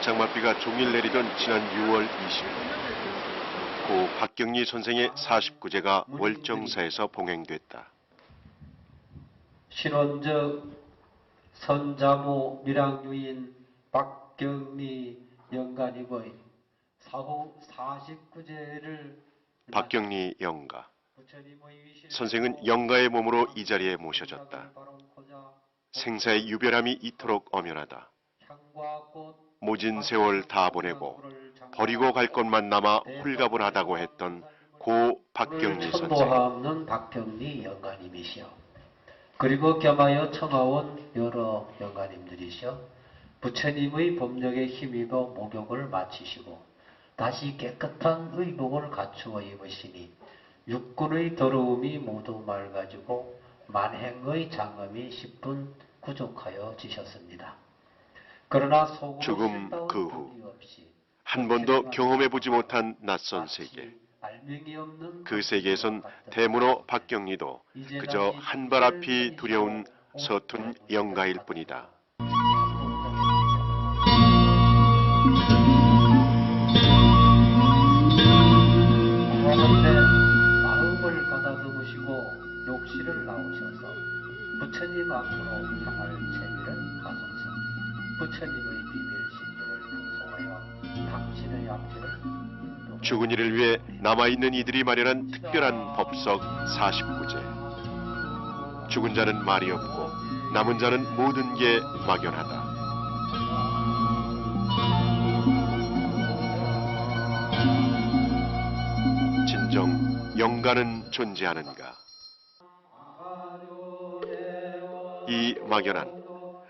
장맛비가 종일 내리던 지난 6월 20일, 고 박경리 선생의 49제가 월정사에서 봉행됐다. 신원적 선자모 밀양유인 박경리 영가님의 사후 49제를 박경리 영가. 선생은 영가의 몸으로 이 자리에 모셔졌다. 생사의 유별함이 이토록 엄연하다. 모진 세월 다 보내고 버리고 갈 것만 남아 홀가분하다고 했던 고 박경리 선생. 천도하없는 박경리 영가님이시여. 그리고 겸하여 청하온 여러 영가님들이시여. 부처님의 법력에 힘입어 목욕을 마치시고 다시 깨끗한 의복을 갖추어 입으시니 육군의 더러움이 모두 맑아지고 만행의 장엄이 10분 구족하여 지셨습니다. 그러나 죽음 그 후 한 번도 경험해보지 못한 낯선 세계. 그 세계에선 대문호 박경리도 그저 한 발 앞이 두려운 서툰 영가일 뿐이다. 마음을 가다듬으시고 욕실을 나오셔서 부처님 앞으로 향할 재미를 하소서. 부처님의 비밀 신조를 풍성하여 당신의 앞길을 죽은 이를 위해 남아있는 이들이 마련한 특별한 법석 49제. 죽은 자는 말이 없고 남은 자는 모든 게 막연하다. 진정 영가는 존재하는가? 이 막연한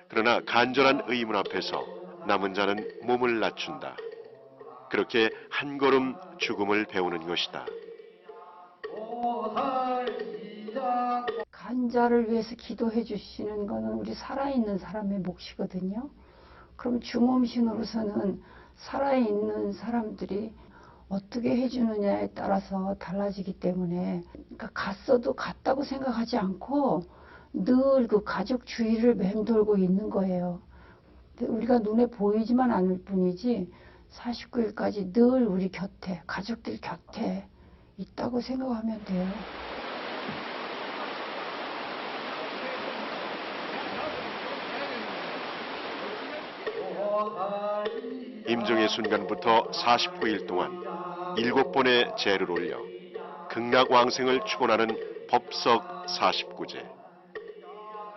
그러나 간절한 의문 앞에서 남은 자는 몸을 낮춘다. 그렇게 한 걸음 죽음을 배우는 것이다. 간자를 위해서 기도해 주시는 것은 우리 살아있는 사람의 몫이거든요. 그럼 중음신으로서는 살아있는 사람들이 어떻게 해주느냐에 따라서 달라지기 때문에, 그러니까 갔어도 갔다고 생각하지 않고 늘 그 가족 주위를 맴돌고 있는 거예요. 우리가 눈에 보이지만 않을 뿐이지 49일까지 늘 우리 곁에, 가족들 곁에 있다고 생각하면 돼요. 임종의 순간부터 49일 동안 7번의 제를 올려 극락왕생을 축원하는 법석 49제.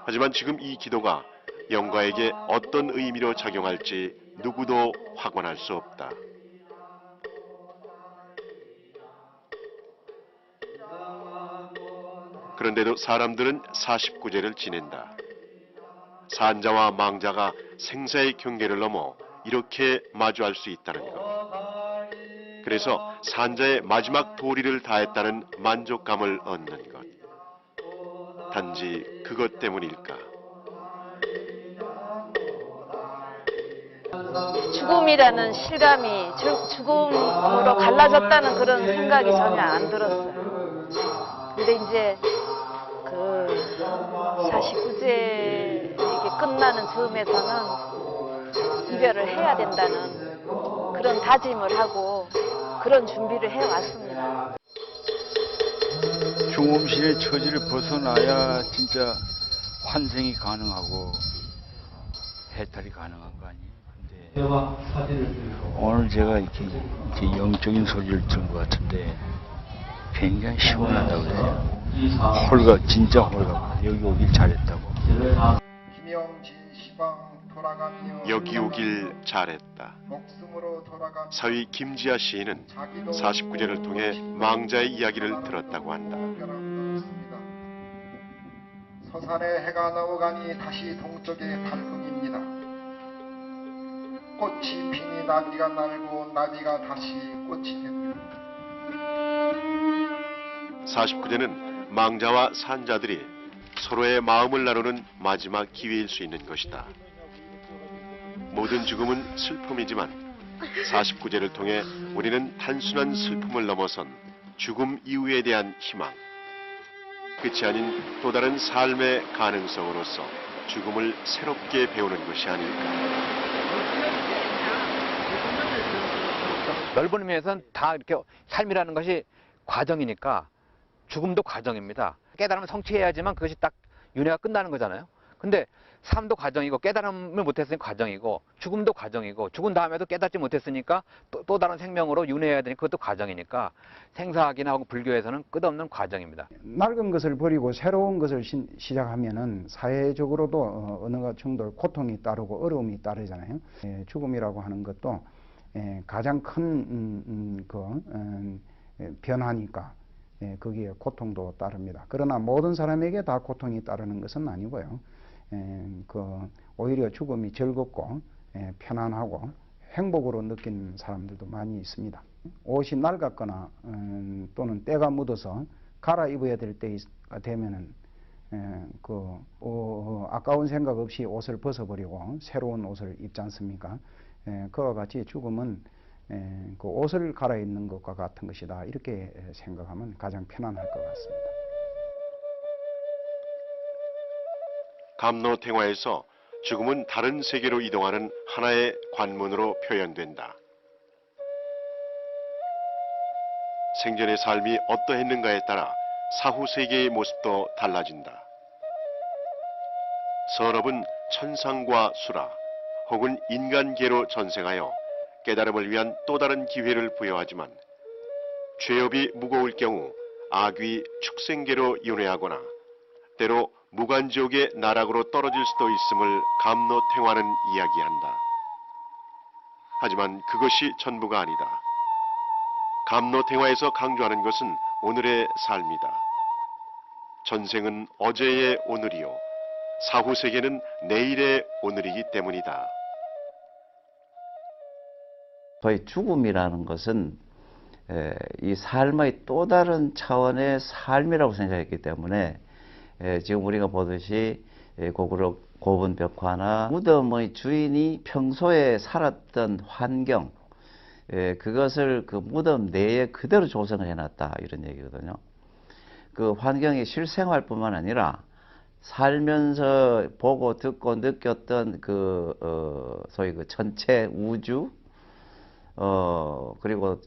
하지만 지금 이 기도가 영가에게 어떤 의미로 작용할지 누구도 확언할 수 없다. 그런데도 사람들은 49제를 지낸다. 산자와 망자가 생사의 경계를 넘어 이렇게 마주할 수 있다는 것. 그래서 산자의 마지막 도리를 다했다는 만족감을 얻는 것. 단지 그것 때문일까? 죽음이라는 실감이 죽음으로 갈라졌다는 그런 생각이 전혀 안 들었어요. 근데 이제 그 49제 이게 끝나는 즈음에서는 이별을 해야 된다는 그런 다짐을 하고 그런 준비를 해왔습니다. 중음신의 처지를 벗어나야 진짜 환생이 가능하고 해탈이 가능한 거 아니에요? 근데 오늘 제가 이렇게 영적인 소리를 들은 것 같은데 굉장히 시원하다고 그래요. 진짜 홀가. 여기 오길 잘했다고. 여기 오길 잘했다. 사위 김지아 시인은 49제를 통해 망자의 이야기를 들었다고 한다. 서산에 해가 넘어가니 다시 동쪽의 달흥입니다. 꽃이 피니 나비가 날고 나비가 다시 꽃이 됩니다. 49제는 망자와 산자들이 서로의 마음을 나누는 마지막 기회일 수 있는 것이다. 모든 죽음은 슬픔이지만 49제를 통해 우리는 단순한 슬픔을 넘어선 죽음 이후에 대한 희망, 끝이 아닌 또 다른 삶의 가능성으로서 죽음을 새롭게 배우는 것이 아닐까. 넓은 의미에서는 다 이렇게 삶이라는 것이 과정이니까 죽음도 과정입니다. 깨달으면 성취해야지만 그것이 딱 윤회가 끝나는 거잖아요. 근데 삶도 과정이고 깨달음을 못했으니까 과정이고 죽음도 과정이고 죽은 다음에도 깨닫지 못했으니까 또 다른 생명으로 윤회해야 되니까 그것도 과정이니까 생사학이나 하고 불교에서는 끝없는 과정입니다. 낡은 것을 버리고 새로운 것을 시작하면은 사회적으로도 어느 정도 고통이 따르고 어려움이 따르잖아요. 죽음이라고 하는 것도 가장 큰 변화니까 거기에 고통도 따릅니다. 그러나 모든 사람에게 다 고통이 따르는 것은 아니고요. 오히려 죽음이 즐겁고 편안하고 행복으로 느끼는 사람들도 많이 있습니다. 옷이 낡았거나 또는 때가 묻어서 갈아입어야 될 때가 되면은 아까운 생각 없이 옷을 벗어버리고 새로운 옷을 입지 않습니까? 그와 같이 죽음은 그 옷을 갈아입는 것과 같은 것이다. 이렇게 생각하면 가장 편안할 것 같습니다. 감로탱화에서 죽음은 다른 세계로 이동하는 하나의 관문으로 표현된다. 생전의 삶이 어떠했는가에 따라 사후 세계의 모습도 달라진다. 선업은 천상과 수라 혹은 인간계로 전생하여 깨달음을 위한 또 다른 기회를 부여하지만 죄업이 무거울 경우 악귀 축생계로 윤회하거나 때로 무간지옥의 나락으로 떨어질 수도 있음을 감로탱화는 이야기한다. 하지만 그것이 전부가 아니다. 감로탱화에서 강조하는 것은 오늘의 삶이다. 전생은 어제의 오늘이요 사후세계는 내일의 오늘이기 때문이다. 저희 죽음이라는 것은 이 삶의 또 다른 차원의 삶이라고 생각했기 때문에 지금 우리가 보듯이 고분벽화나 무덤의 주인이 평소에 살았던 환경, 그것을 그 무덤 내에 그대로 조성을 해놨다 이런 얘기거든요. 그 환경이 실생활뿐만 아니라 살면서 보고 듣고 느꼈던 소위 그 전체 우주, 그리고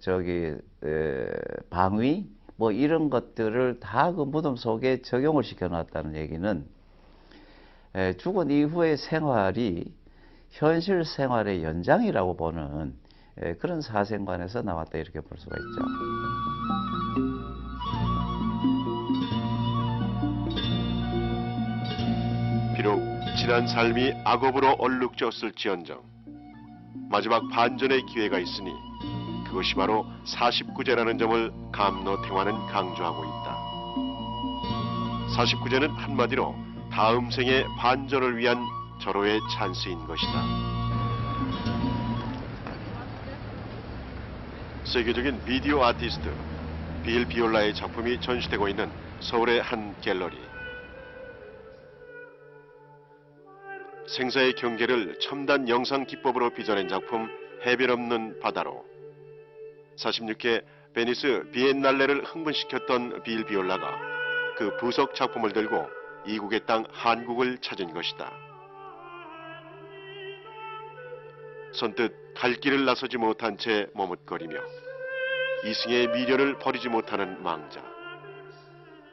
방위 뭐 이런 것들을 다 그 무덤 속에 적용을 시켜놨다는 얘기는 죽은 이후의 생활이 현실 생활의 연장이라고 보는 그런 사생관에서 나왔다 이렇게 볼 수가 있죠. 비록 지난 삶이 악업으로 얼룩졌을지언정 마지막 반전의 기회가 있으니 그것이 바로 49제라는 점을 감로탱화는 강조하고 있다. 49제는 한마디로 다음 생의 반전을 위한 절호의 찬스인 것이다. 세계적인 비디오 아티스트 빌 비올라의 작품이 전시되고 있는 서울의 한 갤러리. 생사의 경계를 첨단 영상 기법으로 빚어낸 작품 해변 없는 바다로 46회 베니스 비엔날레를 흥분시켰던 빌 비올라가 그 부석 작품을 들고 이국의 땅 한국을 찾은 것이다. 선뜻 갈 길을 나서지 못한 채 머뭇거리며 이승의 미련을 버리지 못하는 망자.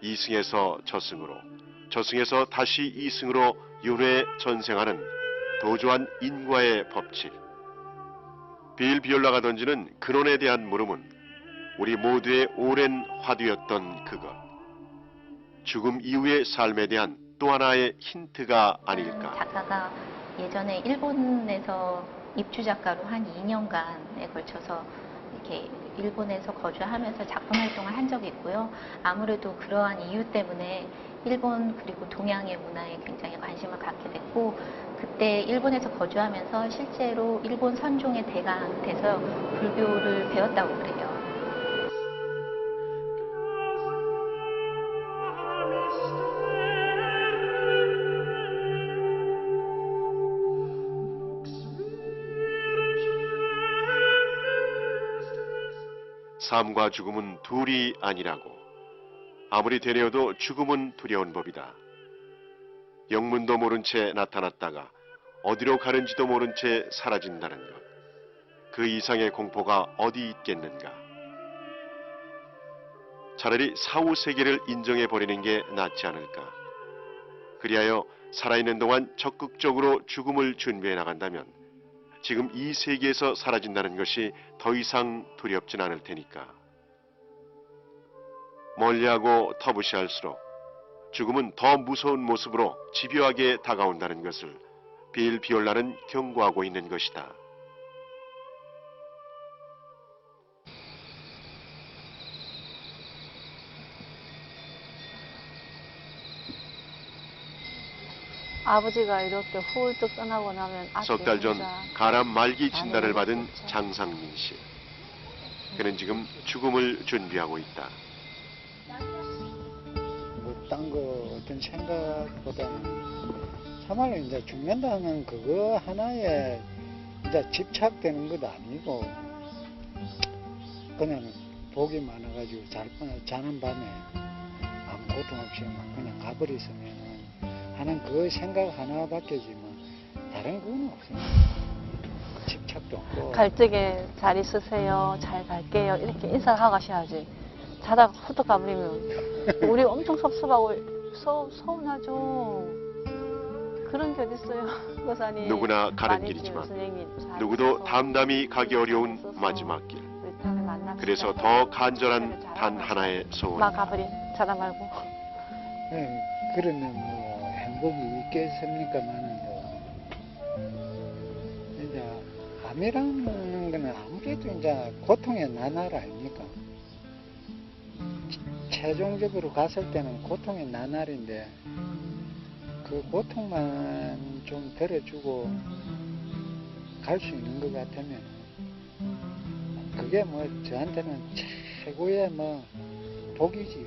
이승에서 저승으로, 저승에서 다시 이승으로 윤회 전생하는 도조한 인과의 법칙. 빌 비올라가 던지는 근원에 대한 물음은 우리 모두의 오랜 화두였던 그것. 죽음 이후의 삶에 대한 또 하나의 힌트가 아닐까. 작가가 예전에 일본에서 입주 작가로 한 2년간에 걸쳐서 이렇게 일본에서 거주하면서 작품 활동을 한 적이 있고요. 아무래도 그러한 이유 때문에 일본 그리고 동양의 문화에 굉장히 관심을 갖게 됐고, 그때 일본에서 거주하면서 실제로 일본 선종의 대가가 돼서 불교를 배웠다고 그래요. 삶과 죽음은 둘이 아니라고. 아무리 되뇌어도 죽음은 두려운 법이다. 영문도 모른 채 나타났다가 어디로 가는지도 모른 채 사라진다는 것. 그 이상의 공포가 어디 있겠는가. 차라리 사후 세계를 인정해 버리는 게 낫지 않을까. 그리하여 살아있는 동안 적극적으로 죽음을 준비해 나간다면 지금 이 세계에서 사라진다는 것이 더 이상 두렵진 않을 테니까. 멀리하고 터부시할수록 죽음은 더 무서운 모습으로 집요하게 다가온다는 것을 빌비올라는 경고하고 있는 것이다. 아버지가 이렇게 훌쩍 떠나고 나면 석 달 전 가람 말기 진단을 받은 장상민 씨. 그는 지금 죽음을 준비하고 있다. 뭐 딴 거 어떤 생각보다는 참말로 이제 죽는다는 그거 하나에 이제 집착되는 것도 아니고 그냥 복이 많아가지고 자는 밤에 아무 고통 없이 막 그냥 가버리으면 하는 그 생각 하나밖에지만 다른 건 없습니다. 집착도 없고. 갈 적에 잘 있으세요, 잘 갈게요 이렇게 인사를 하고 가셔야지. 자다가 후딱 가버리면 우리 엄청 섭섭하고 서운하죠. 그런 게 어딨어요, 고사님. 누구나 가는 길이지만 누구도 담담히 가기 어려운 마지막 길. 그래서 더 간절한 단 하나의 소원. 막 가버린 자다 말고. 네, 그러면 뭐 행복이 있겠습니까만은 이제 암이라는 거는 아무래도 이제 고통의 나날 아닙니까? 최종적으로 갔을 때는 고통의 나날인데 그 고통만 좀 덜어주고 갈 수 있는 것 같으면 그게 뭐 저한테는 최고의 뭐 복이지.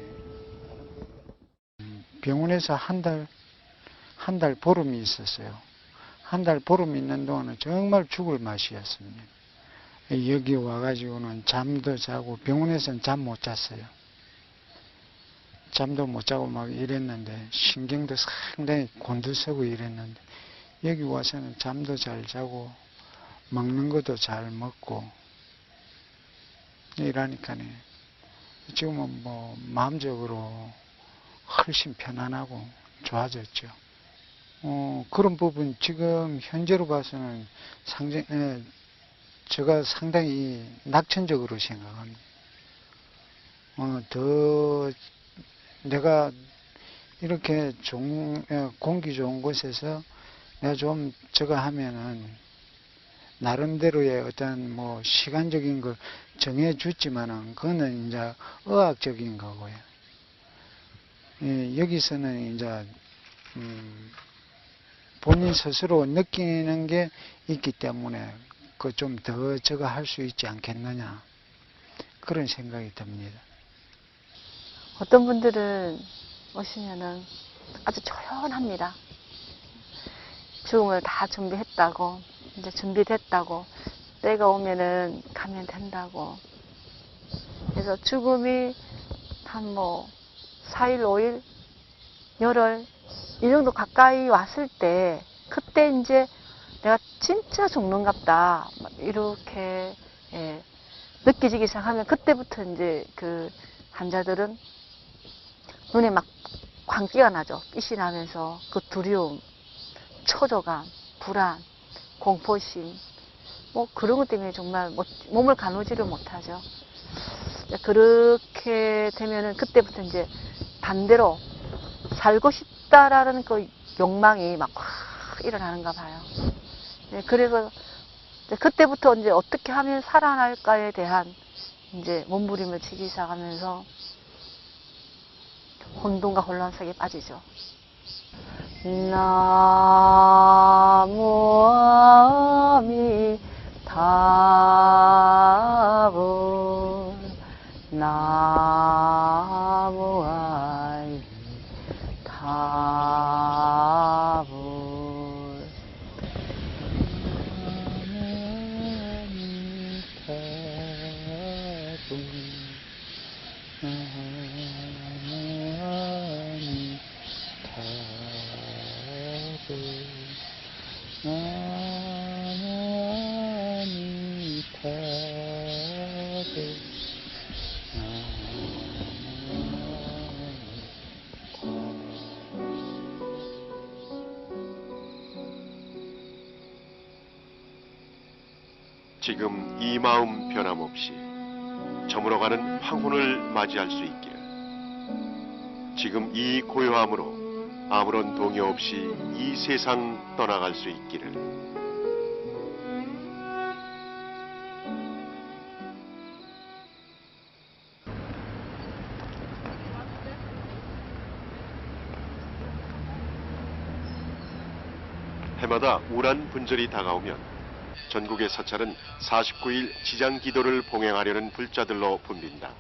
병원에서 한 달 보름이 있었어요. 한 달 보름 있는 동안은 정말 죽을 맛이었습니다. 여기 와가지고는 잠도 자고 병원에서는 잠 못 잤어요. 잠도 못 자고 막 이랬는데 신경도 상당히 곤두서고 이랬는데 여기 와서는 잠도 잘 자고 먹는 것도 잘 먹고 이러니까네 지금은 뭐 마음적으로 훨씬 편안하고 좋아졌죠. 그런 부분 지금 현재로 봐서는 제가 상당히 낙천적으로 생각합니다. 더 내가 이렇게 공기 좋은 곳에서 내가 좀 저거 하면은 나름대로의 어떤 뭐 시간적인 걸 정해 줬지만은 그거는 이제 의학적인 거고요. 여기서는 이제 본인 스스로 느끼는 게 있기 때문에 그 좀 더 저거 할 수 있지 않겠느냐 그런 생각이 듭니다. 어떤 분들은 오시면은 아주 조용합니다. 죽음을 다 준비했다고, 이제 준비됐다고, 때가 오면은 가면 된다고. 그래서 죽음이 한 뭐 4일, 5일, 열흘 이 정도 가까이 왔을 때 그때 이제 내가 진짜 죽는갑다 이렇게 느껴지기 시작하면 그때부터 이제 그 환자들은 눈에 막 광기가 나죠. 빛이 나면서 그 두려움, 초조감, 불안, 공포심 뭐 그런 것 때문에 정말 몸을 가누지를 못하죠. 그렇게 되면은 그때부터 이제 반대로 살고 싶다라는 그 욕망이 막 확 일어나는가 봐요. 그래서 그때부터 이제 어떻게 하면 살아날까에 대한 이제 몸부림을 치기 시작하면서 혼돈과 혼란 속에 빠지죠. 나무 아미타불 나무 아미타불 지금 이 마음 변함없이 저물어가는 황혼을 맞이할 수 있기를. 지금 이 고요함으로 아무런 동요 없이 이 세상 떠나갈 수 있기를. 해마다 우란 분절이 다가오면 전국의 사찰은 49일 지장 기도를 봉행하려는 불자들로 붐빈다.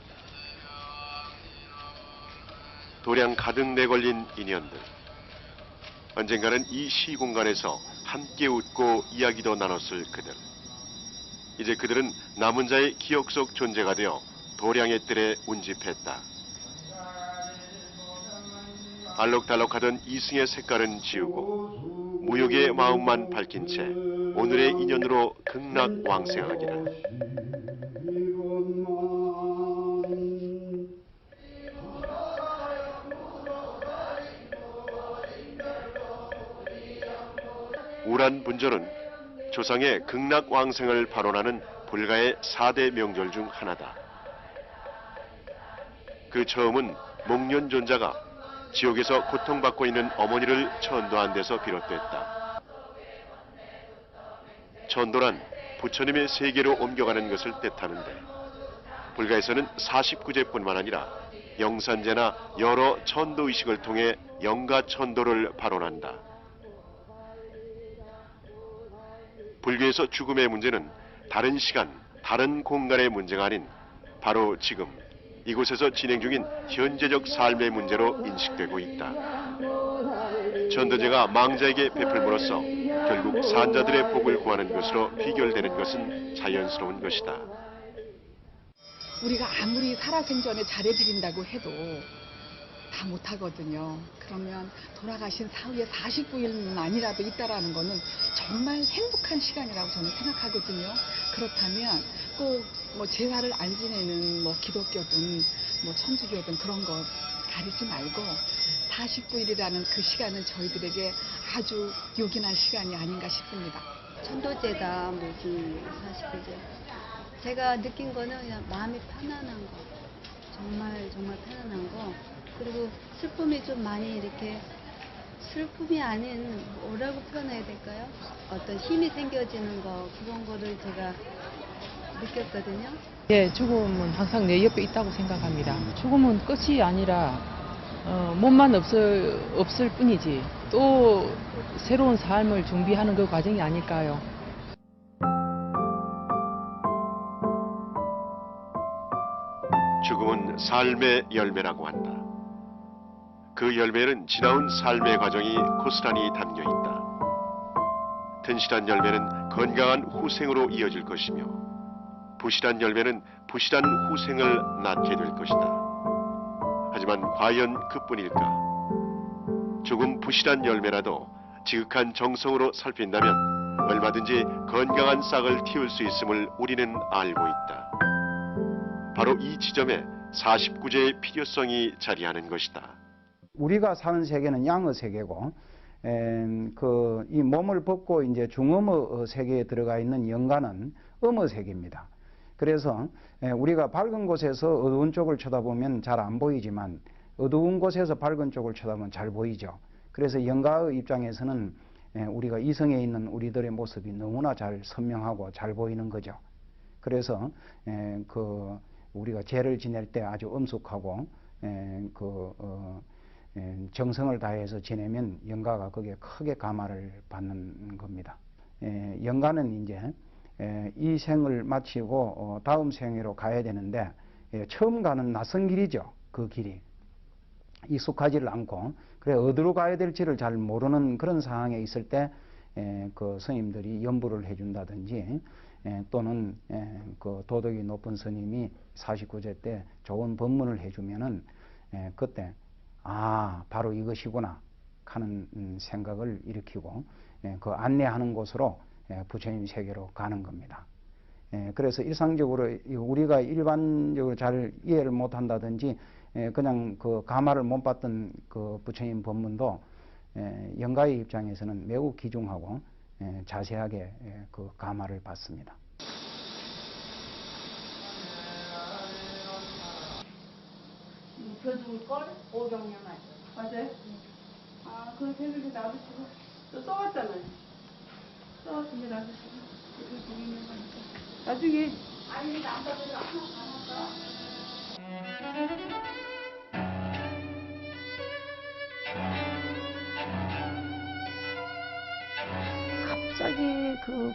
도량 가득 내걸린 인연들. 언젠가는 이 시공간에서 함께 웃고 이야기도 나눴을 그들. 이제 그들은 남은 자의 기억 속 존재가 되어 도량의 뜰에 운집했다. 알록달록하던 이승의 색깔은 지우고 무욕의 마음만 밝힌 채 오늘의 인연으로 극락왕생하기를. 우란분절은 조상의 극락왕생을 발언하는 불가의 4대 명절 중 하나다. 그 처음은 목련존자가 지옥에서 고통받고 있는 어머니를 천도한 데서 비롯됐다. 천도란 부처님의 세계로 옮겨가는 것을 뜻하는데 불가에서는 49제뿐만 아니라 영산제나 여러 천도의식을 통해 영가천도를 발언한다. 불교에서 죽음의 문제는 다른 시간, 다른 공간의 문제가 아닌 바로 지금 이곳에서 진행 중인 현재적 삶의 문제로 인식되고 있다. 천도제가 망자에게 베풀므로써 결국 산자들의 복을 구하는 것으로 비결되는 것은 자연스러운 것이다. 우리가 아무리 살아생전에 잘해드린다고 해도 다 못하거든요. 그러면 돌아가신 사후에 49일만이라도 있다라는 거는 정말 행복한 시간이라고 저는 생각하거든요. 그렇다면 꼭 뭐 제사를 안 지내는 뭐 기독교든 뭐 천주교든 그런 거 가리지 말고 49일이라는 그 시간은 저희들에게 아주 요긴한 시간이 아닌가 싶습니다. 천도제다 무슨 49제. 제가 느낀 거는 그냥 마음이 편안한 거. 정말 편안한 거. 그리고 슬픔이 좀 많이 이렇게 슬픔이 아닌 뭐라고 표현해야 될까요? 어떤 힘이 생겨지는 거 그런 거를 제가 느꼈거든요. 예, 죽음은 항상 내 옆에 있다고 생각합니다. 죽음은 끝이 아니라 몸만 없을 뿐이지 또 새로운 삶을 준비하는 그 과정이 아닐까요? 죽음은 삶의 열매라고 한다. 그 열매는 지나온 삶의 과정이 고스란히 담겨 있다. 튼실한 열매는 건강한 후생으로 이어질 것이며 부실한 열매는 부실한 후생을 낳게 될 것이다. 하지만 과연 그뿐일까? 조금 부실한 열매라도 지극한 정성으로 살핀다면 얼마든지 건강한 싹을 틔울 수 있음을 우리는 알고 있다. 바로 이 지점에 49제의 필요성이 자리하는 것이다. 우리가 사는 세계는 양의 세계고, 이 몸을 벗고 이제 중음의 세계에 들어가 있는 영가는 음의 세계입니다. 그래서 우리가 밝은 곳에서 어두운 쪽을 쳐다보면 잘 안 보이지만 어두운 곳에서 밝은 쪽을 쳐다보면 잘 보이죠. 그래서 영가의 입장에서는 우리가 이성에 있는 우리들의 모습이 너무나 잘 선명하고 잘 보이는 거죠. 그래서 우리가 죄를 지낼 때 아주 엄숙하고 정성을 다해서 지내면 영가가 거기에 크게 감화를 받는 겁니다. 영가는 이제 이 생을 마치고 다음 생으로 가야 되는데 처음 가는 낯선 길이죠. 그 길이 익숙하지를 않고 그래 어디로 가야 될지를 잘 모르는 그런 상황에 있을 때 그 스님들이 연부를 해준다든지 또는 그 도덕이 높은 스님이 49제 때 좋은 법문을 해주면은 그때 바로 이것이구나 하는 생각을 일으키고 그 안내하는 곳으로 부처님 세계로 가는 겁니다. 그래서 일상적으로 우리가 일반적으로 잘 이해를 못한다든지 그냥 그 감화를 못 받던 그 부처님 법문도 영가의 입장에서는 매우 귀중하고 자세하게 그 감화를 받습니다. 돌걸 500년 맞아요? 아, 그럼 계속 이렇게 놔두시고 또 써왔잖아요. 써왔으면 놔두시고 이렇게 보이는 거니까 나중에 아니 남자들은 하나 갑자기 그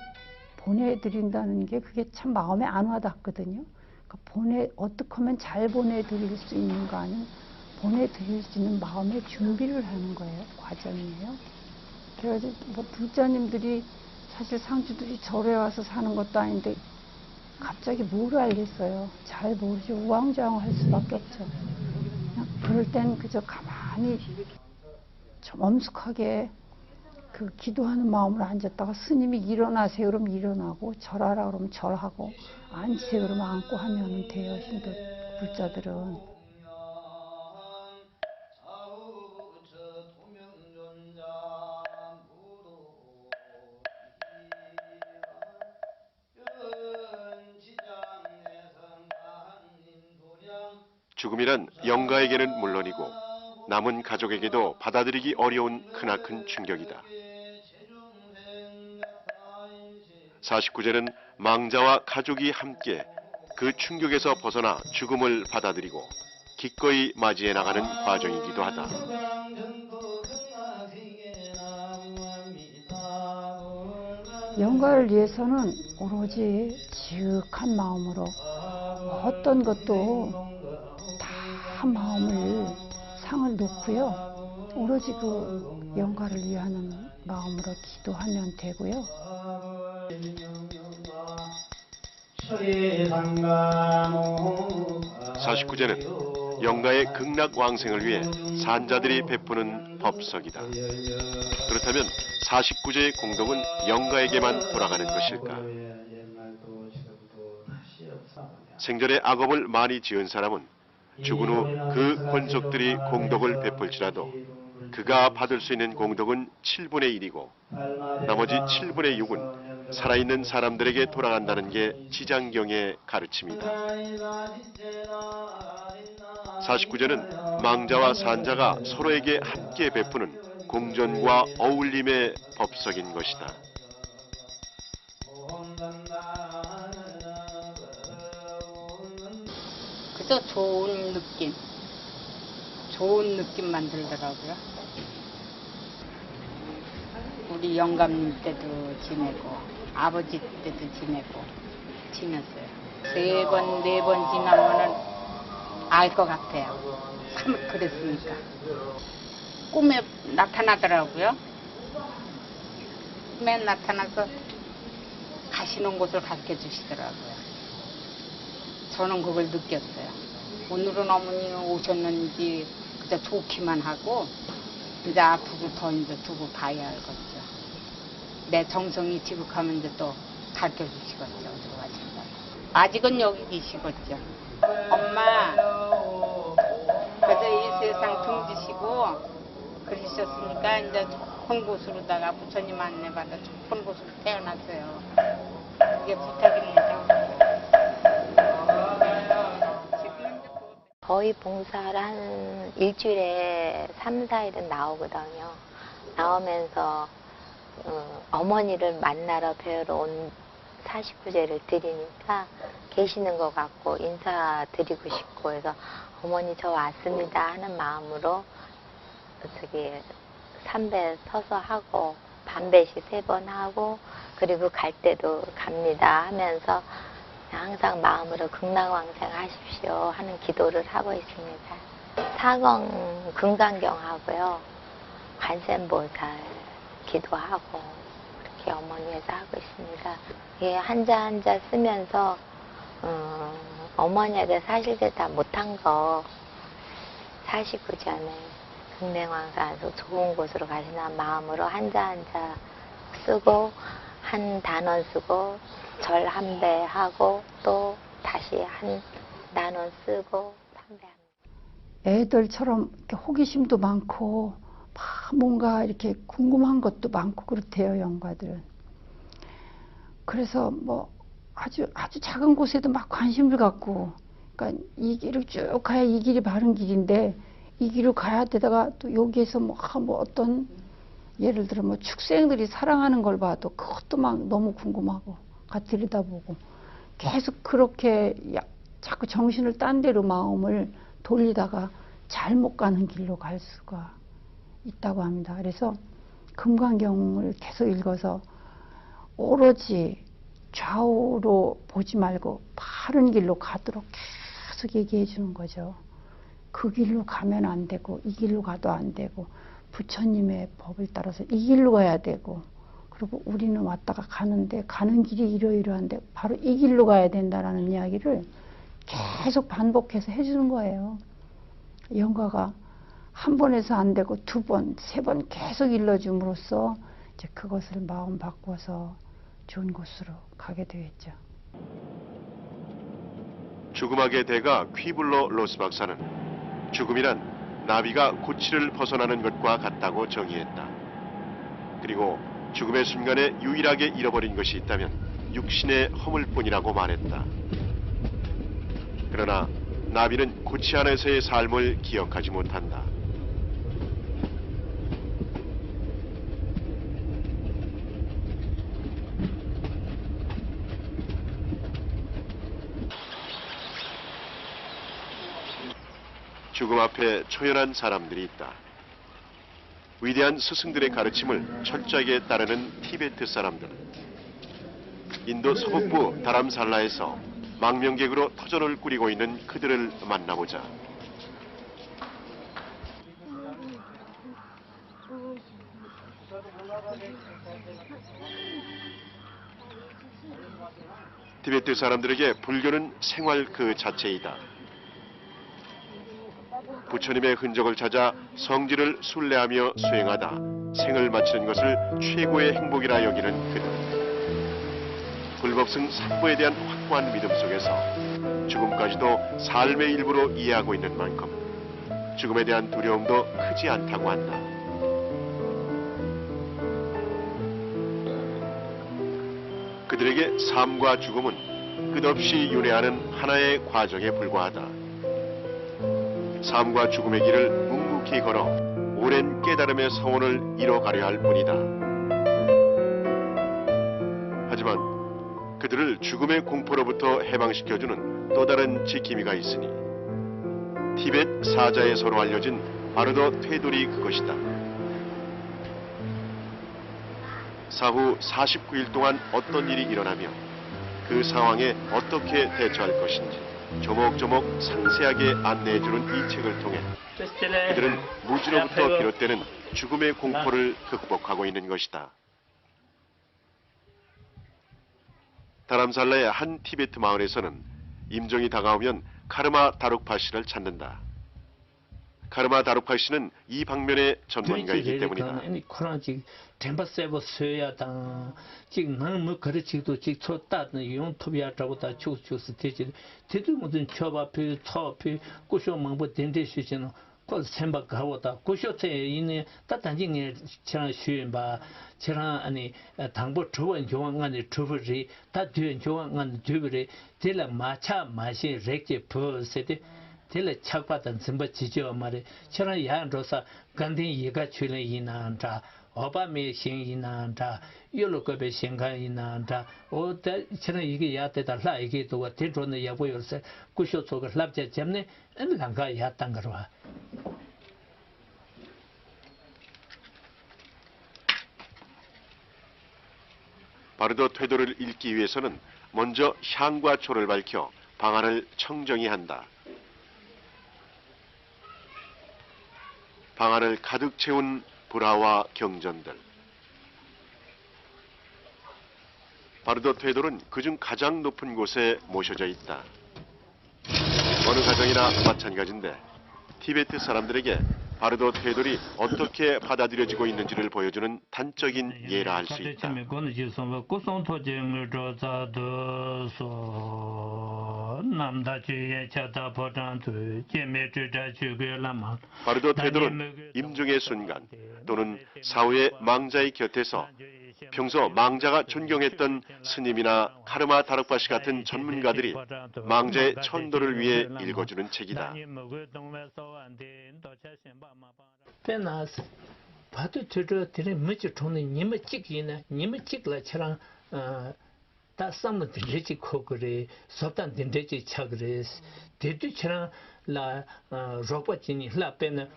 보내드린다는 게 그게 참 마음에 안 와닿거든요. 그러니까 어떻게 하면 잘 보내드릴 수 있는가는 보내드릴 수 있는 마음의 준비를 하는 거예요. 과정이에요. 그래서 뭐 불자님들이 사실 상주들이 절에 와서 사는 것도 아닌데 갑자기 뭘 알겠어요. 잘 모르죠. 우왕좌왕할 수밖에 없죠. 그냥 그럴 땐 그저 가만히 좀 엄숙하게 그 기도하는 마음으로 앉았다가 스님이 일어나세요 그러면 일어나고 절하라 그러면 절하고 앉으세요 그러면 앉고 하면 돼요. 신도 불자들은. 죽음이란 영가에게는 물론이고 남은 가족에게도 받아들이기 어려운 크나큰 충격이다. 49제는 망자와 가족이 함께 그 충격에서 벗어나 죽음을 받아들이고 기꺼이 맞이해 나가는 과정이기도 하다. 영가를 위해서는 오로지 지극한 마음으로 어떤 것도 다 마음을 상을 놓고요. 오로지 그 영가를 위하는 마음으로 기도하면 되고요. 49제는 영가의 극락왕생을 위해 산자들이 베푸는 법석이다. 그렇다면 49제의 공덕은 영가에게만 돌아가는 것일까? 생전에 악업을 많이 지은 사람은 죽은 후 그 권속들이 공덕을 베풀지라도 그가 받을 수 있는 공덕은 7분의 1이고 나머지 7분의 6은 살아있는 사람들에게 돌아간다는 게 지장경의 가르침이다. 49제는 망자와 산자가 서로에게 함께 베푸는 공존과 어울림의 법석인 것이다. 그저 좋은 느낌 만들더라고요. 우리 영감님 때도 지내고 아버지 때도 지냈어요. 네 번 지나면은 알 것 같아요. 참 그랬으니까. 꿈에 나타나더라고요. 꿈에 나타나서 가시는 곳을 가르쳐 주시더라고요. 저는 그걸 느꼈어요. 오늘은 어머니 오셨는지 그저 좋기만 하고 이제 앞으로 더 이제 두고 봐야 알겠죠. 내 정성이 지극하면 이제 또 가르쳐 주시겠죠. 어디로 가신다. 아직은 여기 계시겠죠. 엄마, 그저 이 세상 등지시고 그러셨으니까 이제 좋은 곳으로다가 부처님 안내받아 좋은 곳으로 태어났어요. 그게 부탁입니다. 거의 봉사를 한 일주일에 3, 4일은 나오거든요. 나오면서 어머니를 만나러 뵈러 온 49제를 드리니까 계시는 것 같고 인사드리고 싶고 해서 어머니 저 왔습니다 하는 마음으로 저기 삼배 서서 하고 반배시 3번 하고 그리고 갈 때도 갑니다 하면서 항상 마음으로 극락왕생 하십시오 하는 기도를 하고 있습니다. 사경 금강경 하고요. 관세음보살 기도하고 그렇게 어머니에서 하고 있습니다. 예, 한자 한자 쓰면서 어머니한테 사실 다 못한 거 49전에 극락왕생해서 좋은 곳으로 가시는 마음으로 한자 한자 쓰고 한 단원 쓰고 절 한 배 하고 또 다시 한 단원 쓰고 판배합니다. 애들처럼 이렇게 호기심도 많고 막 뭔가 이렇게 궁금한 것도 많고 그렇대요. 영가들은. 그래서 뭐 아주 작은 곳에도 막 관심을 갖고 그러니까 이 길을 쭉 가야 이 길이 바른 길인데 이 길을 가야 되다가 또 여기에서 뭐 어떤 예를 들어 뭐 축생들이 사랑하는 걸 봐도 그것도 막 너무 궁금하고 들여다보고 계속 그렇게 자꾸 정신을 딴 데로 마음을 돌리다가 잘못 가는 길로 갈 수가 있다고 합니다. 그래서 금강경을 계속 읽어서 오로지 좌우로 보지 말고 바른 길로 가도록 계속 얘기해 주는 거죠. 그 길로 가면 안 되고 이 길로 가도 안 되고 부처님의 법을 따라서 이 길로 가야 되고 그리고 우리는 왔다가 가는데 가는 길이 이러이러한데 바로 이 길로 가야 된다라는 이야기를 계속 반복해서 해주는 거예요. 영가가 한 번에서 안 되고 두 번, 세 번 계속 일러줌으로써 이제 그것을 마음 바꿔서 좋은 곳으로 가게 되었죠. 죽음학의 대가 퀴블러 로스 박사는 죽음이란 나비가 고치를 벗어나는 것과 같다고 정의했다. 그리고 죽음의 순간에 유일하게 잃어버린 것이 있다면 육신의 허물뿐이라고 말했다. 그러나 나비는 고치 안에서의 삶을 기억하지 못한다. 죽음 앞에 초연한 사람들이 있다. 위대한 스승들의 가르침을 철저하게 따르는 티베트 사람들. 인도 서북부 다람살라에서 망명객으로 터전을 꾸리고 있는 그들을 만나보자. 티베트 사람들에게 불교는 생활 그 자체이다. 부처님의 흔적을 찾아 성지를 순례하며 수행하다 생을 마치는 것을 최고의 행복이라 여기는 그들. 불법승 삼보에 대한 확고한 믿음 속에서 죽음까지도 삶의 일부로 이해하고 있는 만큼 죽음에 대한 두려움도 크지 않다고 한다. 그들에게 삶과 죽음은 끝없이 윤회하는 하나의 과정에 불과하다. 삶과 죽음의 길을 묵묵히 걸어 오랜 깨달음의 성원을 이뤄가려 할 뿐이다. 하지만 그들을 죽음의 공포로부터 해방시켜주는 또 다른 지킴이가 있으니 티벳 사자에서로 알려진 바르도 퇴돌이 그것이다. 사후 49일 동안 어떤 일이 일어나며 그 상황에 어떻게 대처할 것인지 조목조목 상세하게 안내해주는 이 책을 통해 그들은 무지로부터 비롯되는 죽음의 공포를 극복하고 있는 것이다. 다람살라의 한 티베트 마을에서는 임종이 다가오면 카르마 다룩파 씨를 찾는다. 카르마 다룩파 씨는 이 방면의 전문가이기 때문이다. 템바세버 쇠야당 지금 너무 거르치도 직초 따는 용토비아라고 다 추스 되지 되도 무슨 처바피 처피 고쇼 망보 덴데시는 그 생각하고다 고쇼테 이네 따단징에 지난 쉬인바 지난 아니 당보 조원 조원간의 조버리 다 뒤엔 조원간 뒤버리 텔라 마차 마시 렉제 버세데 텔라 착받은 선바 지죠 말에 지난 야한로사 간딩 이가 출래 이나한다 오바메 신이나다 요로급의 신간이나다 오다 저는 이게 야때다 라 이게 또 대존의 야보여서 구쇼속을 랍제 때문에 엔랑가 야딴 거라. 바르도 퇴도를 읽기 위해서는 먼저 향과 초를 밝혀 방안을 청정히 한다. 방안을 가득 채운 불화와 경전들. 바르도 퇴돌은 그중 가장 높은 곳에 모셔져 있다. 어느 가정이나 마찬가지인데 티베트 사람들에게 바르도 퇴돌이 어떻게 받아들여지고 있는지를 보여주는 단적인 예라 할 수 있다. 바르도 퇴돌은 임종의 순간 또는 사후의 망자의 곁에서 평소 망자가 존경했던 스님이나 카르마 다락바시 같은 전문가들이 망자의 천도를 위해 읽어주는 책이다. 봐도 저저 되는 뭐지 돈이 님을 찍이나 님을 찍라 저랑 다 쌈을 들리지 코그래 소단 된대지 차그래 대도 저랑 라 로봇이니 라페나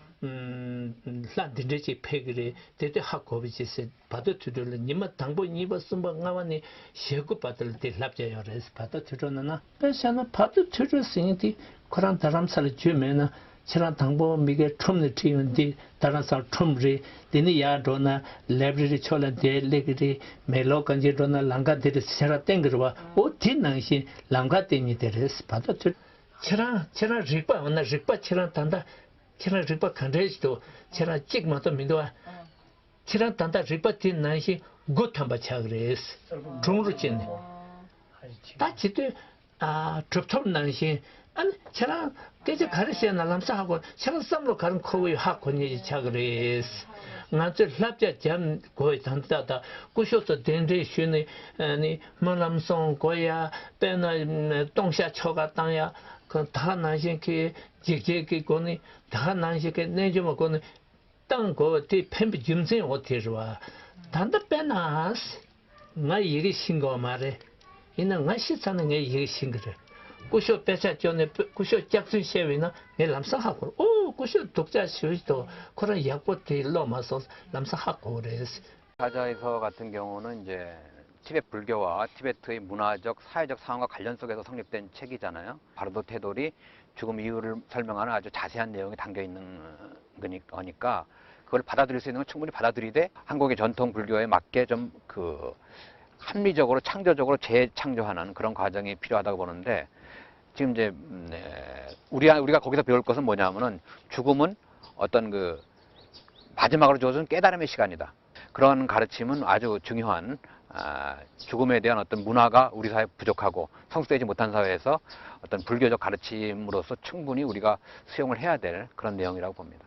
라 된대지 패그래 대도 하고비지세 봐도 저들 님을 당보 입었음 방가와니 셰고 받을 때 랍자요레스 봐도 저러나 배샤나 봐도 저러 생이 그런 사람살 주면은 저랑 당보 미게 톰네 티운디 다른 사람 톰리 데니 야도나 라이브러리 촐란데 레그리 멜로 간지도나 랑가데르 세라 땡그르와 오 티낭시 랑가데니 데르스 파도 저랑 리바 오나 리바 저랑 단다 저랑 리바 칸레지도 저랑 찍마도 민도와 저랑 단다 리바 티낭시 고탐바 차그레스 종루진 다치도 접촉 난시 아니 저랑 계속 가르쳐야 나람사하고 저랑 쌈로 가는 코에 학원이 차그레스 나저 랍자 잠 거의 단다다 구쇼도 된데 쉬네 아니 말람송 거야 빼나 동샤 초가 땅야 그다 난신께 지게게 거니 다 난신께 내주면 거니 땅거 뒤 펜비 짐생 어때서 단다 빼나스 나 이게 신거 말해 이는 나 시사는 게 이게 신거래 구쇼 배차 전에 구쇼 작전 시위나 내 남사하고 오 구쇼 독자 시위도 그런 약보들로 마서 남사하고 그래서 사자에서 같은 경우는 이제 티베트 불교와 티베트의 문화적 사회적 상황과 관련 속에서 성립된 책이잖아요. 바로도 테돌이 죽음 이유를 설명하는 아주 자세한 내용이 담겨 있는 거니까 그걸 받아들일 수 있는 건 충분히 받아들이되 한국의 전통 불교에 맞게 좀 그 합리적으로 창조적으로 재창조하는 그런 과정이 필요하다고 보는데 지금 이제 우리가 거기서 배울 것은 뭐냐면은 죽음은 어떤 그 마지막으로 주어진 깨달음의 시간이다. 그런 가르침은 아주 중요한 죽음에 대한 어떤 문화가 우리 사회에 부족하고 성숙되지 못한 사회에서 어떤 불교적 가르침으로서 충분히 우리가 수용을 해야 될 그런 내용이라고 봅니다.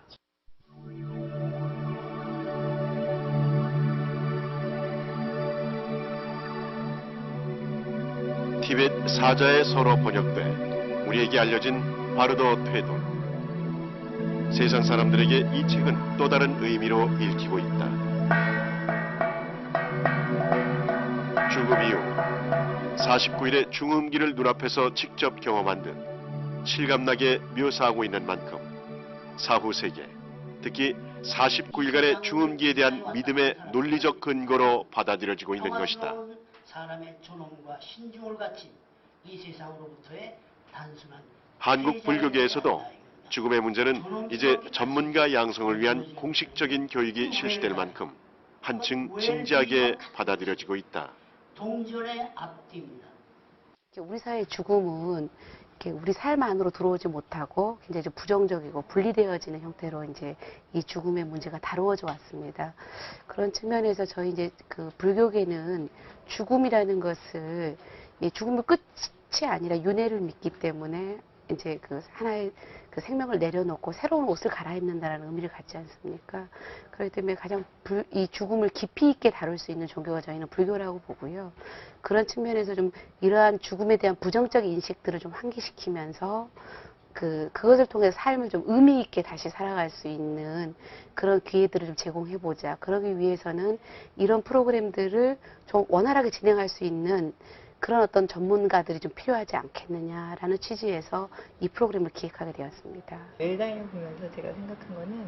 티베트 사자에 서로 번역돼 우리에게 알려진 바르도 퇴돌. 세상 사람들에게 이 책은 또 다른 의미로 읽히고 있다. 죽음 이후 49일의 중음기를 눈앞에서 직접 경험한 듯 실감나게 묘사하고 있는 만큼 사후 세계, 특히 49일간의 중음기에 대한 믿음의 논리적 근거로 받아들여지고 있는 것이다. 사람의 존엄과 신중을 갖춘 이 세상으로부터의 단순한 한국 불교계에서도 죽음의 문제는 이제 전문가 양성을 위한 공식적인 교육이 실시될 만큼 한층 진지하게 받아들여지고 있다. 동전의 앞뒤입니다. 우리 사회의 죽음은 우리 삶 안으로 들어오지 못하고 굉장히 좀 부정적이고 분리되어지는 형태로 이제 이 죽음의 문제가 다루어져 왔습니다. 그런 측면에서 저희 이제 그 불교계는 죽음이라는 것을 죽음의 끝이 아니라 윤회를 믿기 때문에 이제 그 하나의 그 생명을 내려놓고 새로운 옷을 갈아입는다라는 의미를 갖지 않습니까? 그렇기 때문에 가장 이 죽음을 깊이 있게 다룰 수 있는 종교가 저희는 불교라고 보고요. 그런 측면에서 좀 이러한 죽음에 대한 부정적인 인식들을 좀 환기시키면서 그것을 통해서 삶을 좀 의미 있게 다시 살아갈 수 있는 그런 기회들을 좀 제공해보자. 그러기 위해서는 이런 프로그램들을 좀 원활하게 진행할 수 있는 그런 어떤 전문가들이 좀 필요하지 않겠느냐라는 취지에서 이 프로그램을 기획하게 되었습니다. 웰다인을 보면서 제가 생각한 거는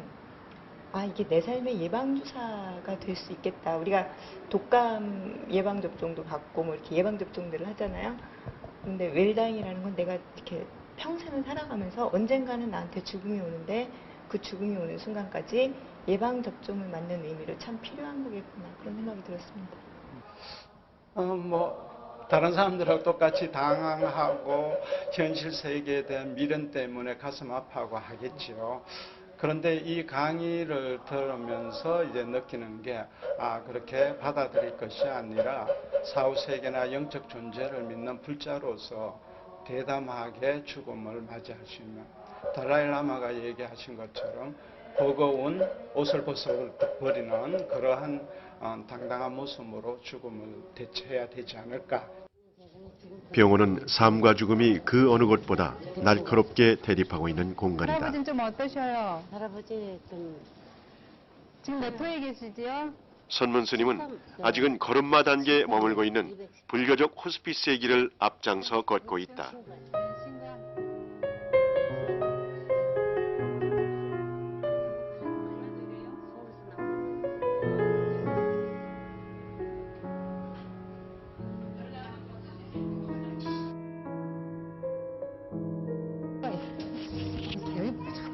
이게 내 삶의 예방주사가 될 수 있겠다. 우리가 독감 예방접종도 받고 뭐 이렇게 예방접종들을 하잖아요. 근데 웰다인이라는 건 내가 이렇게 평생을 살아가면서 언젠가는 나한테 죽음이 오는데 그 죽음이 오는 순간까지 예방접종을 맞는 의미로 참 필요한 거겠구나. 그런 생각이 들었습니다. 다른 사람들하고 똑같이 당황하고 현실 세계에 대한 미련 때문에 가슴 아파하고 하겠지요. 그런데 이 강의를 들으면서 이제 느끼는 게 그렇게 받아들일 것이 아니라 사후 세계나 영적 존재를 믿는 불자로서 대담하게 죽음을 맞이할 수 있는 달라이 라마가 얘기하신 것처럼 버거운 옷을 벗어버리는 그러한 당당한 모습으로 죽음을 대처해야 되지 않을까. 병원은 삶과 죽음이 그 어느 곳보다 날카롭게 대립하고 있는 공간이다. 할아버지는 좀 어떠셔요? 할아버지 좀 지금 몇 호에 계시지요? 선문 스님은 아직은 걸음마 단계에 머물고 있는 불교적 호스피스의 길을 앞장서 걷고 있다.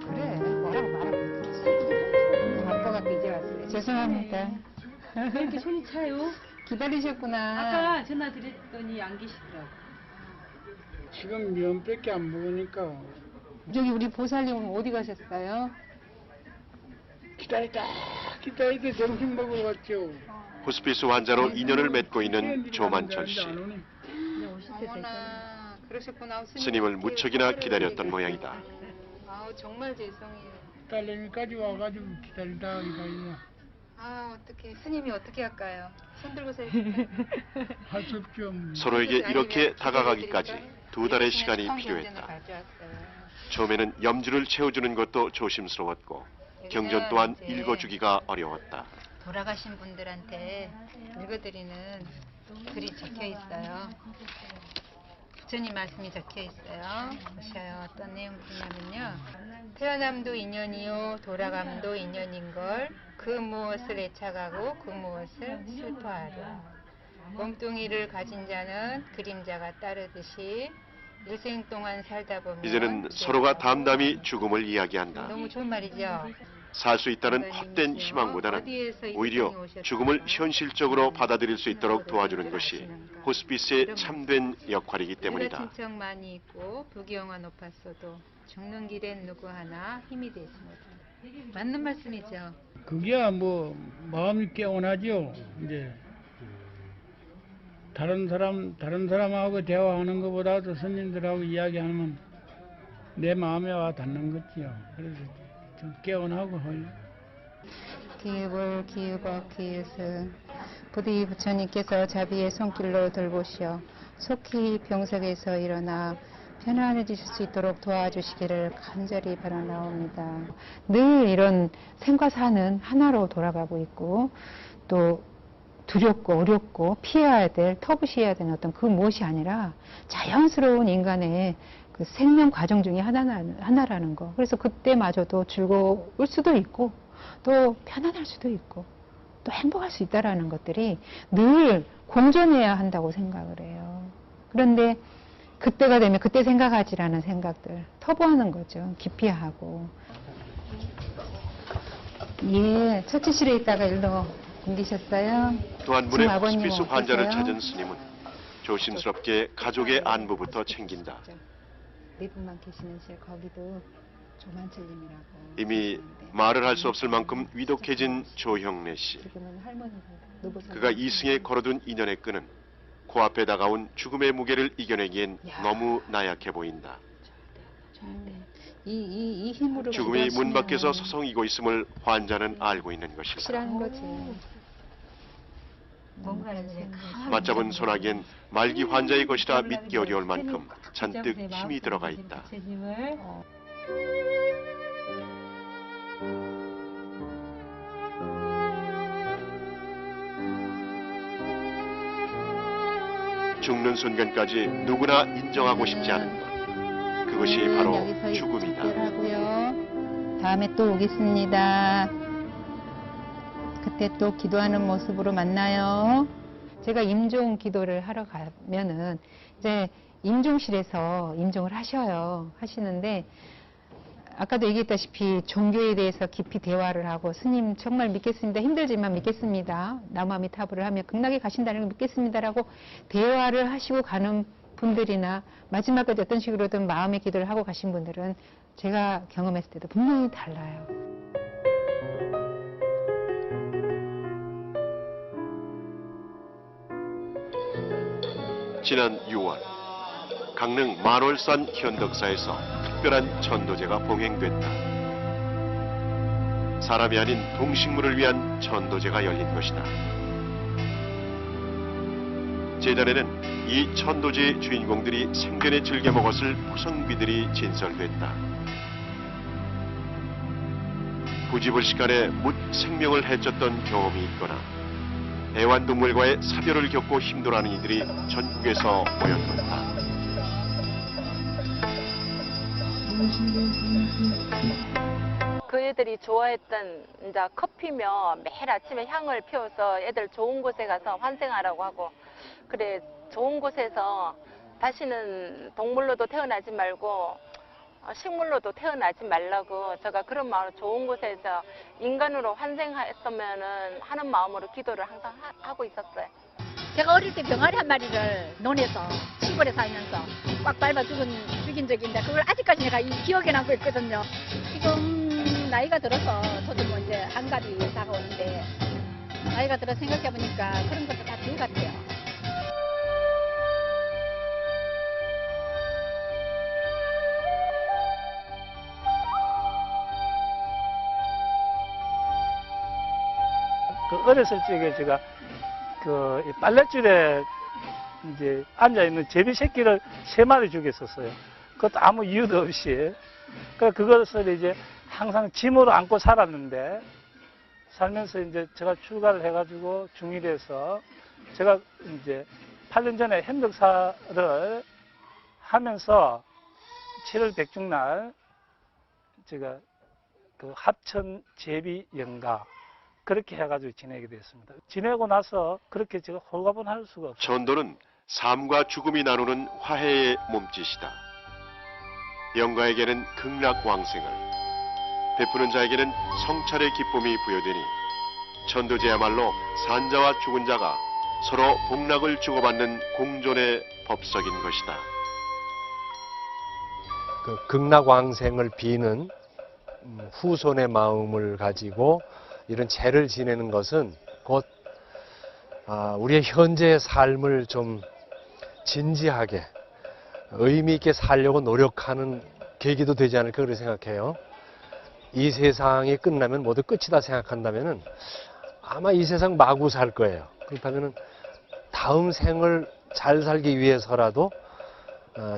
그래 뭐라고 말하고 있지. 바빠갖고 이제 왔어요. 죄송합니다. 왜 이렇게 손이 차요? 기다리셨구나. 아까 전화 드렸더니 안 계시더라고. 지금 면밖에 안 먹으니까 저기 우리 보살님은 어디 가셨어요? 기다리다 점심 먹으러 갔죠. 호스피스 환자로 인연을 맺고 있는 조만철 씨. 어머나 그러셨구나. 스님을 무척이나 기다렸던 모양이다. 아우 정말 죄송해요. 딸내미까지 와가지고 기다리다 이거 아 어떻게 스님이 어떻게 할까요? 손 들고서 할 수 없죠. 서로에게 이렇게 다가가기까지 2달의 시간이 필요했다. 처음에는 염주를 채워주는 것도 조심스러웠고 경전 또한 읽어주기가 어려웠다. 돌아가신 분들한테 읽어드리는 글이 적혀 있어요. 부처님 말씀이 적혀 있어요. 보셔요. 어떤 내용이냐면요. 태어남도 인연이요 돌아감도 인연인걸 그 무엇을 애착하고 그 무엇을 슬퍼하랴. 몸뚱이를 가진 자는 그림자가 따르듯이 일생 동안 살다 보면 이제는 서로가 담담히 죽음을 이야기한다. 너무 좋은 말이죠. 살 수 있다는 헛된 희망보다는 오히려 죽음을 현실적으로 받아들일 수 있도록 도와주는 것이 호스피스의 참된 역할이기 때문이다. 우리가 친척 많이 있고 부귀영화 높았어도 죽는 길엔 누구 하나 힘이 되지 못한다. 맞는 말씀이죠. 그게 뭐 마음이 깨어나죠. 이제 다른 사람하고 대화하는 것보다도 스님들하고 이야기하면 내 마음에 와 닿는 거지요. 그래서 좀 깨어나고 헐. 기읍을 기읍어 기읒은 부디 부처님께서 자비의 손길로 돌보시어 속히 병석에서 일어나 편안해지실 수 있도록 도와주시기를 간절히 바라나옵니다. 늘 이런 생과 사는 하나로 돌아가고 있고 또 두렵고 어렵고 피해야 될 터부시해야 되는 어떤 그 무엇이 아니라 자연스러운 인간의 그 생명 과정 중에 하나라는 거. 그래서 그때마저도 즐거울 수도 있고 또 편안할 수도 있고 또 행복할 수 있다라는 것들이 늘 공존해야 한다고 생각을 해요. 그런데 그때가 되면 그때 생각하지라는 생각들 터부하는 거죠. 기피하고. 예, 처치실에 있다가 일로 옮기셨어요? 또 한 분의 지금 아버님은 호스피스 환자를 어떠세요? 찾은 스님은 조심스럽게 가족의 안부부터 챙긴다. 네 분만 계시는 거기도 조만철님이라고. 이미 말을 할 수 없을 만큼 위독해진 조형래 씨. 지금은 할머니가 노보살. 그가 이승에 걸어둔 인연의 끈은 코앞에 다가온 죽음의 무게를 이겨내기엔 너무 나약해 보인다. 이 힘으로 죽음이 문 기도하시면 밖에서 서성이고 있음을 환자는 알고 있는 것이다. 확실한 거지. 뭔가를 맞잡은 소나기엔 말기 환자의 것이라 믿기 어려울 만큼 잔뜩 힘이 들어가 있다. 죽는 순간까지 누구나 인정하고 싶지 않은 것. 그것이 바로 죽음이다. 다음에 또 오겠습니다. 그때 또 기도하는 모습으로 만나요. 제가 임종 기도를 하러 가면은 이제 임종실에서 임종을 하시는데 아까도 얘기했다시피 종교에 대해서 깊이 대화를 하고 스님 정말 믿겠습니다. 힘들지만 믿겠습니다. 나무아미타불을 하며 극락에 가신다는 걸 믿겠습니다라고 대화를 하시고 가는 분들이나 마지막까지 어떤 식으로든 마음의 기도를 하고 가신 분들은 제가 경험했을 때도 분명히 달라요. 지난 6월 강릉 만월산 현덕사에서 특별한 전도제가 봉행됐다. 사람이 아닌 동식물을 위한 천도제가 열린 것이다. 제전에는 이 천도제의 주인공들이 생전에 즐겨 먹었을 포성비들이 진설됐다. 부지불식간에 묻 생명을 해쳤던 경험이 있거나 애완동물과의 사별을 겪고 힘들어하는 이들이 전국에서 모여들었다. 그 애들이 좋아했던 이제 커피며 매일 아침에 향을 피워서 애들 좋은 곳에 가서 환생하라고 하고, 그래 좋은 곳에서 다시는 동물로도 태어나지 말고 식물로도 태어나지 말라고 제가 그런 마음으로 좋은 곳에서 인간으로 환생했으면은 하는 마음으로 기도를 항상 하고 있었어요. 제가 어릴 때 병아리 한 마리를 논에서 시골에 살면서 꽉 밟아 죽인 적이 있는데 그걸 아직까지 내가 기억에 남고 있거든요. 지금 나이가 들어서 저도 뭐 이제 한갑이 다가오는데 나이가 들어 생각해 보니까 그런 것도 다 들 같아요. 그 어렸을 적에 제가 그 빨랫줄에 이제 앉아 있는 제비 새끼를 3마리 죽였었어요. 그것도 아무 이유도 없이. 그것을 이제 항상 짐으로 안고 살았는데, 살면서 이제 제가 출가를 해가지고 중1에서 제가 이제 8년 전에 현덕사를 하면서 7월 백중날 제가 그 합천 제비 연가 그렇게 해가지고 지내게 됐습니다. 지내고 나서 그렇게 제가 홀가분할 수가 없어요. 천도는 삶과 죽음이 나누는 화해의 몸짓이다. 영가에게는 극락왕생을, 베푸는 자에게는 성찰의 기쁨이 부여되니 천도제야말로 산자와 죽은 자가 서로 복락을 주고받는 공존의 법석인 것이다. 그 극락왕생을 비는 후손의 마음을 가지고 이런 제를 지내는 것은 곧 우리의 현재의 삶을 좀 진지하게 의미 있게 살려고 노력하는 계기도 되지 않을까 그렇게 생각해요. 이 세상이 끝나면 모두 끝이다 생각한다면은 아마 이 세상 마구 살 거예요. 그렇다면은 다음 생을 잘 살기 위해서라도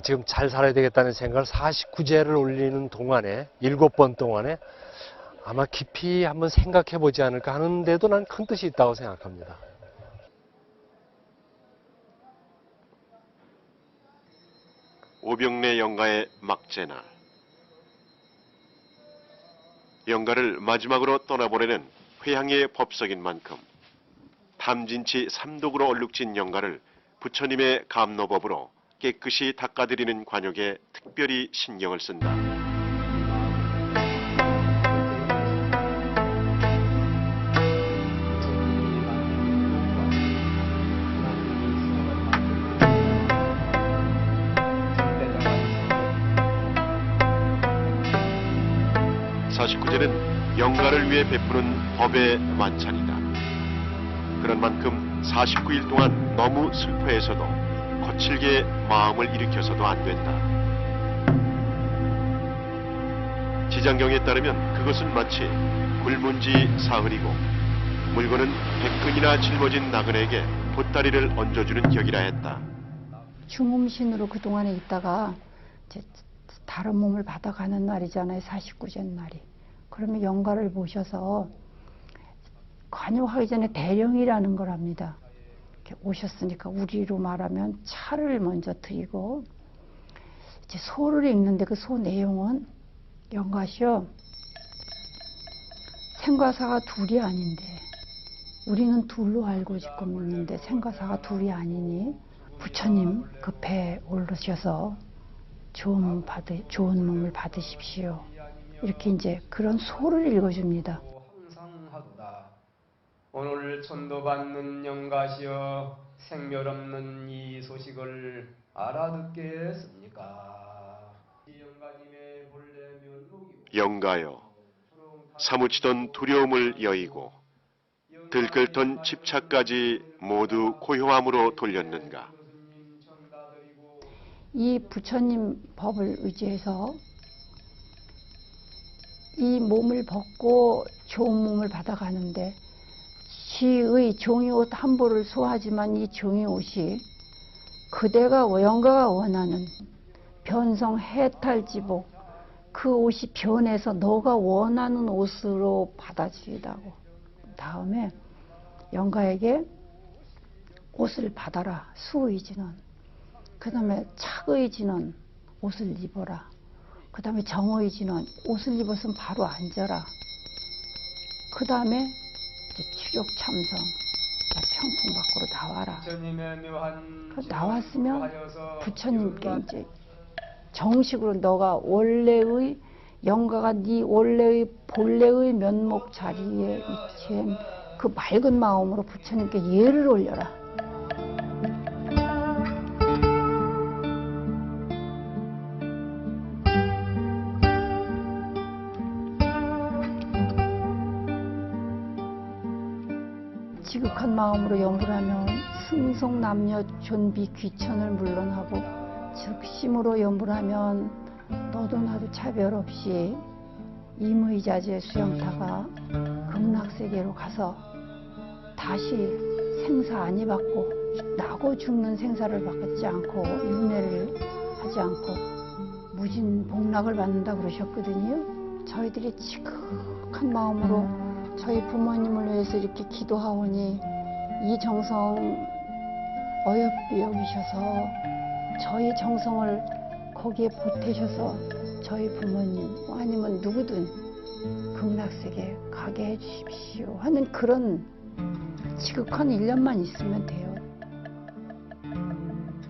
지금 잘 살아야 되겠다는 생각을 49제를 올리는 동안에 7번 동안에 아마 깊이 한번 생각해 보지 않을까 하는데도 난 큰 뜻이 있다고 생각합니다. 오병래 영가의 막제날. 영가를 마지막으로 떠나보내는 회향의 법석인 만큼 탐진치 삼독으로 얼룩진 영가를 부처님의 감노법으로 깨끗이 닦아드리는 관역에 특별히 신경을 쓴다. (49제는) 영가를 위해 베푸는 법의 만찬이다. 그런 만큼 49일 동안 너무 슬퍼해서도 거칠게 마음을 일으켜서도 안 된다. 지장경에 따르면 그것은 마치 굴문지 사흘이고 물건은 100근이나 짊어진 나그네에게 보따리를 얹어주는 격이라 했다. 중음신으로 그동안에 있다가 이제 다른 몸을 받아가는 날이잖아요. 49제 날이. 그러면 영가를 모셔서 관여하기 전에 대령이라는 걸 합니다. 이렇게 오셨으니까 우리로 말하면 차를 먼저 드리고 이제 소를 읽는데 그 소 내용은 영가시여 생과사가 둘이 아닌데 우리는 둘로 알고 지금 있는데 생과사가 둘이 아니니 부처님 그 배에 오르셔서 좋은 몸을 받으십시오. 이렇게 이제 그런 소를 읽어줍니다. 오늘 천도받는 영가시여 생멸 없는 이 소식을 알아듣겠습니까? 영가여, 사무치던 두려움을 여의고 들끓던 집착까지 모두 고요함으로 돌렸는가? 이 부처님 법을 의지해서 이 몸을 벗고 좋은 몸을 받아가는데 시의 종이옷 한 벌을 소화하지만 이 종이옷이 그대가 영가가 원하는 변성 해탈지복 그 옷이 변해서 너가 원하는 옷으로 받아들이다고. 다음에 영가에게 옷을 받아라. 수의지는. 그 다음에 착의지는 옷을 입어라. 그 다음에 정의지는 옷을 입었으면 바로 앉아라. 그 다음에 추격 참성, 평풍 밖으로 나와라. 나왔으면 부처님께 이제 정식으로 너가 원래의 영가가 네 원래의 본래의 면목 자리에 위치한 그 맑은 마음으로 부처님께 예를 올려라. 지극한 마음으로 염불 하면 승속 남녀 존비 귀천을 물론하고 즉심으로 염불하면 너도 나도 차별 없이 임의자재 수영타가 극락세계로 가서 다시 생사 아니 받고 나고 죽는 생사를 받지 않고 윤회를 하지 않고 무진 복락을 받는다 그러셨거든요. 저희들이 지극한 마음으로 저희 부모님을 위해서 이렇게 기도하오니 이 정성 어여삐 여기셔서 저희 정성을 거기에 보태셔서 저희 부모님 아니면 누구든 극락세계 가게 해주십시오 하는 그런 지극한 일념만 있으면 돼요.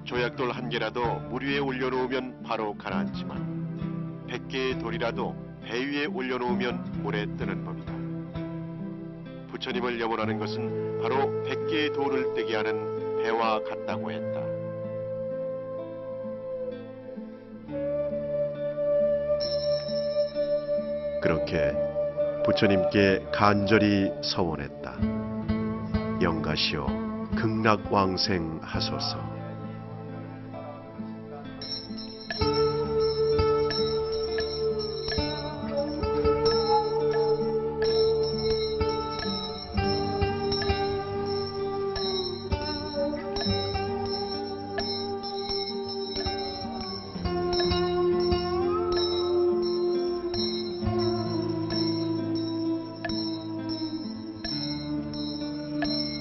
조약돌 한 개라도 물 위에 올려놓으면 바로 가라앉지만 100개의 돌이라도 배 위에 올려놓으면 물에 뜨는 법이다. 부처님을 염원하는 것은 바로 100개의 돌을 뜨게 하는 배와 같다고 했다. 그렇게 부처님께 간절히 서원했다. 영가시오 극락왕생하소서.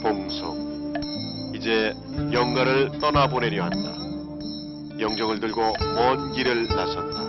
봉송, 이제 영가를 떠나보내려 한다. 영정을 들고 먼 길을 나선다.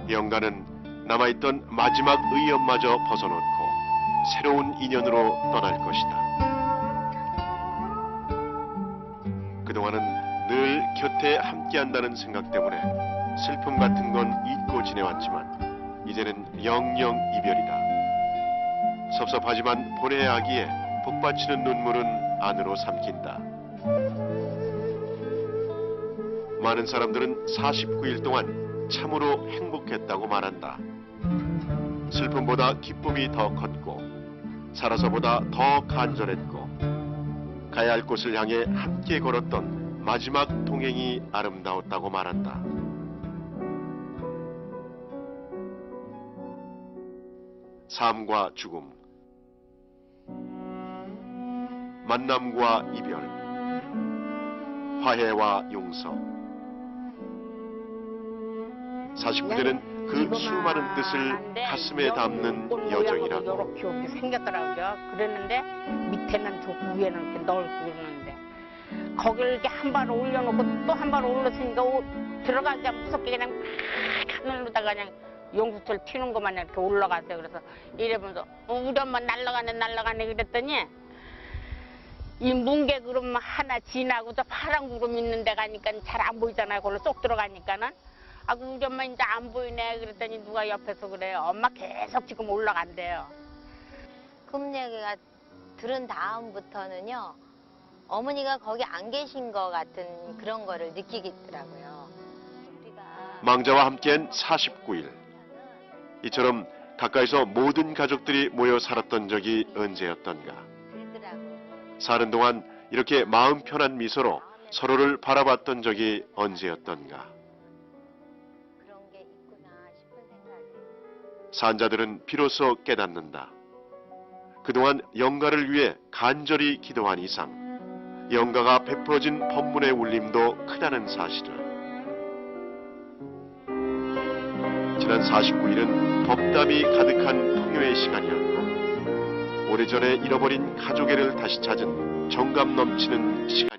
영가는 남아있던 마지막 의연마저 벗어놓고 새로운 인연으로 떠날 것이다. 그동안은 늘 곁에 함께한다는 생각 때문에 슬픔 같은 건 잊고 지내왔지만 이제는 영영 이별이다. 섭섭하지만 보내야 하기에 복받치는 눈물은 안으로 삼킨다. 많은 사람들은 49일 동안 참으로 행복했다고 말한다. 슬픔보다 기쁨이 더 컸고 살아서보다 더 간절했고 가야 할 곳을 향해 함께 걸었던 마지막 동행이 아름다웠다고 말한다. 삶과 죽음, 만남과 이별, 화해와 용서. 49대는 그 수많은 뜻을 가슴에 담는 여정이라고. 이렇게 생겼더라고요. 그랬는데 밑에는 좁고 위에는 이렇게 넓고 그러는데 거기를 이렇게 한 발 올려놓고 또 한 발 올렸으니까 들어가기가 무섭게 그냥 하늘로다가 그냥 용수철 튀는 것만 이렇게 올라갔어요. 그래서 이래보면서 우리 엄마 날아가네 그랬더니 이 뭉게 구름 하나 지나고 저 파란 구름 있는 데 가니까 잘 안 보이잖아요. 그걸로 쏙 들어가니까는. 아, 우리 엄마 이제 안 보이네 그랬더니 누가 옆에서 그래요. 엄마 계속 지금 올라간대요. 금년이가 들은 다음부터는요, 어머니가 거기 안 계신 것 같은 그런 거를 느끼겠더라고요. 망자와 함께한 49일. 이처럼 가까이서 모든 가족들이 모여 살았던 적이 언제였던가. 사는 동안 이렇게 마음 편한 미소로 서로를 바라봤던 적이 언제였던가. 산자들은 비로소 깨닫는다. 그동안 영가를 위해 간절히 기도한 이상 영가가 베풀어진 법문의 울림도 크다는 사실을. 지난 49일은 덕담이 가득한 풍요의 시간이었고 오래전에 잃어버린 가족애를 다시 찾은 정감 넘치는 시간.